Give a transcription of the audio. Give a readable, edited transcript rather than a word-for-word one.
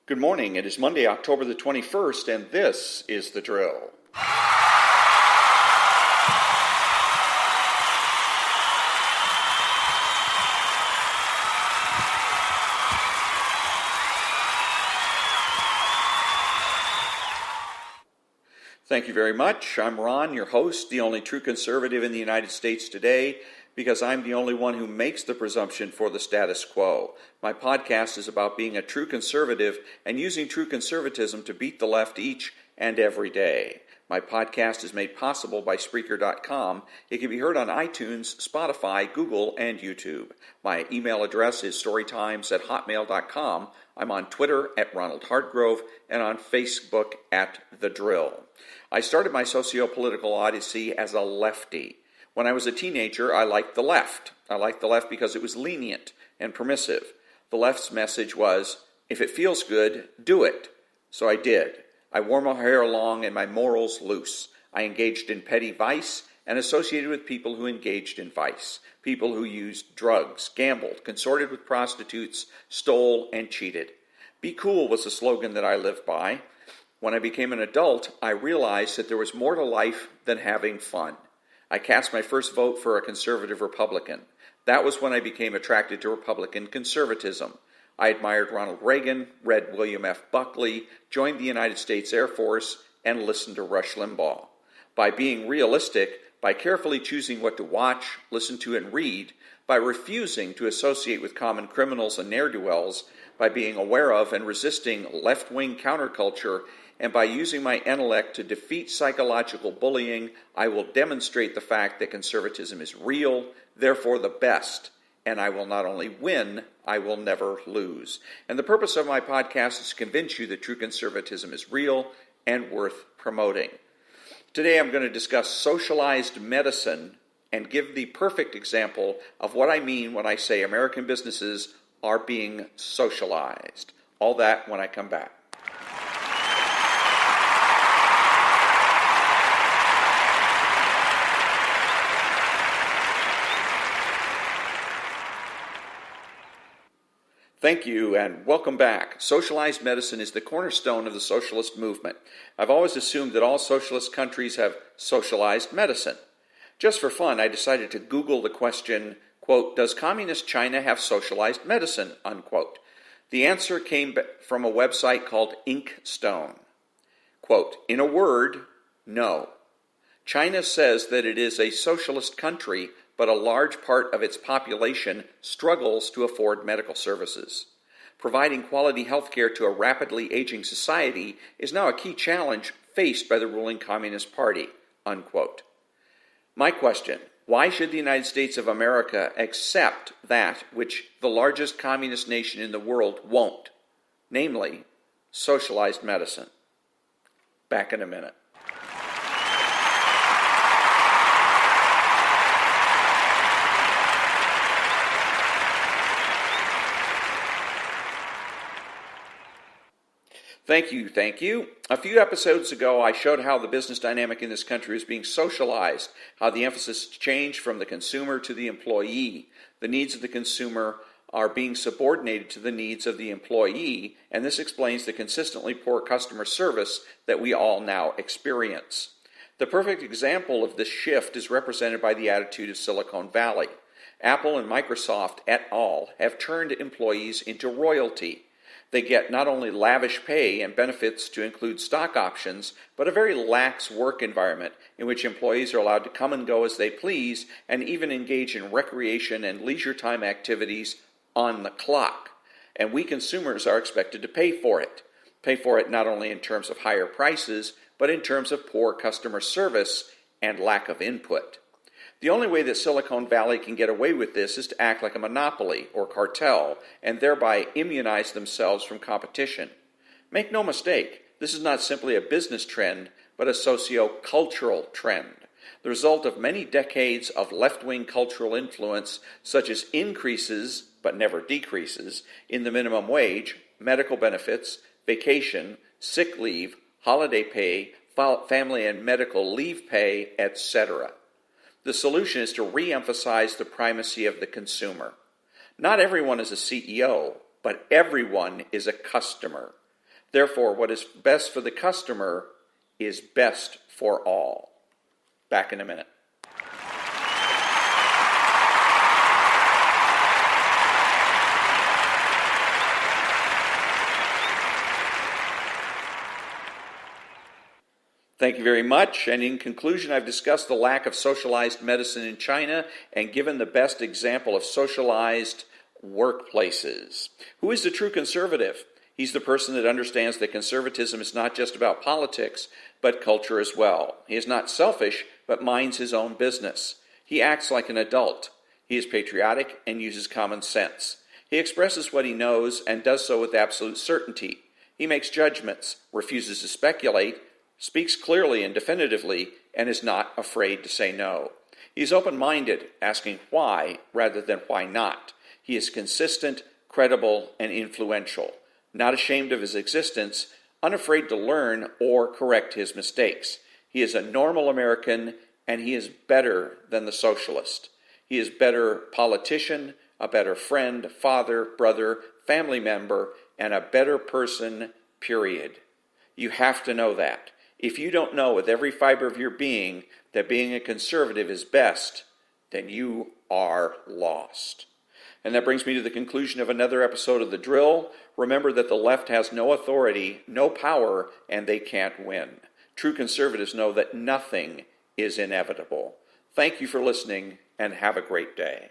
Good morning. It is Monday, October the 21st, and this is The Drill. Thank you very much. I'm Ron, your host, the only true conservative in the United States today, because I'm the only one who makes the presumption for the status quo. My podcast is about being a true conservative and using true conservatism to beat the left each and every day. My podcast is made possible by Spreaker.com. It can be heard on iTunes, Spotify, Google, and YouTube. My email address is storytimes@hotmail.com. I'm on Twitter at Ronald Hartgrove and on Facebook at The Drill. I started my socio-political odyssey as a lefty. When I was a teenager, I liked the left. I liked the left because it was lenient and permissive. The left's message was, if it feels good, do it. So I did. I wore my hair long and my morals loose. I engaged in petty vice and associated with people who engaged in vice. People who used drugs, gambled, consorted with prostitutes, stole, and cheated. Be cool was the slogan that I lived by. When I became an adult, I realized that there was more to life than having fun. I cast my first vote for a conservative Republican. That was when I became attracted to Republican conservatism. I admired Ronald Reagan, read William F. Buckley, joined the United States Air Force, and listened to Rush Limbaugh. By being realistic, by carefully choosing what to watch, listen to, and read, by refusing to associate with common criminals and ne'er-do-wells, by being aware of and resisting left-wing counterculture, and by using my intellect to defeat psychological bullying, I will demonstrate the fact that conservatism is real, therefore the best, and I will not only win, I will never lose. And the purpose of my podcast is to convince you that true conservatism is real and worth promoting. Today I'm going to discuss socialized medicine and give the perfect example of what I mean when I say American businesses are being socialized. All that when I come back. Thank you, and welcome back. Socialized medicine is the cornerstone of the socialist movement. I've always assumed that all socialist countries have socialized medicine. Just for fun, I decided to Google the question, quote, does communist China have socialized medicine, unquote. The answer came from a website called Inkstone. Quote, in a word, no. China says that it is a socialist country, but a large part of its population struggles to afford medical services. Providing quality health care to a rapidly aging society is now a key challenge faced by the ruling Communist Party, unquote. My question, why should the United States of America accept that which the largest communist nation in the world won't, namely, socialized medicine? Back in a minute. Thank you. A few episodes ago, I showed how the business dynamic in this country is being socialized, how the emphasis changed from the consumer to the employee. The needs of the consumer are being subordinated to the needs of the employee, and this explains the consistently poor customer service that we all now experience. The perfect example of this shift is represented by the attitude of Silicon Valley. Apple and Microsoft et al. Have turned employees into royalty. They get not only lavish pay and benefits to include stock options, but a very lax work environment in which employees are allowed to come and go as they please and even engage in recreation and leisure time activities on the clock. And we consumers are expected to pay for it. Pay for it not only in terms of higher prices, but in terms of poor customer service and lack of input. The only way that Silicon Valley can get away with this is to act like a monopoly or cartel and thereby immunize themselves from competition. Make no mistake, this is not simply a business trend, but a socio-cultural trend. The result of many decades of left-wing cultural influence, such as increases, but never decreases, in the minimum wage, medical benefits, vacation, sick leave, holiday pay, family and medical leave pay, etc. The solution is to re-emphasize the primacy of the consumer. Not everyone is a CEO, but everyone is a customer. Therefore, what is best for the customer is best for all. Back in a minute. Thank you very much. And in conclusion, I've discussed the lack of socialized medicine in China and given the best example of socialized workplaces. Who is the true conservative? He's the person that understands that conservatism is not just about politics, but culture as well. He is not selfish, but minds his own business. He acts like an adult. He is patriotic and uses common sense. He expresses what he knows and does so with absolute certainty. He makes judgments, refuses to speculate, speaks clearly and definitively, and is not afraid to say no. He is open-minded, asking why rather than why not. He is consistent, credible, and influential, not ashamed of his existence, unafraid to learn or correct his mistakes. He is a normal American, and he is better than the socialist. He is better politician, a better friend, father, brother, family member, and a better person, period. You have to know that. If you don't know with every fiber of your being that being a conservative is best, then you are lost. And that brings me to the conclusion of another episode of The Drill. Remember that the left has no authority, no power, and they can't win. True conservatives know that nothing is inevitable. Thank you for listening, and have a great day.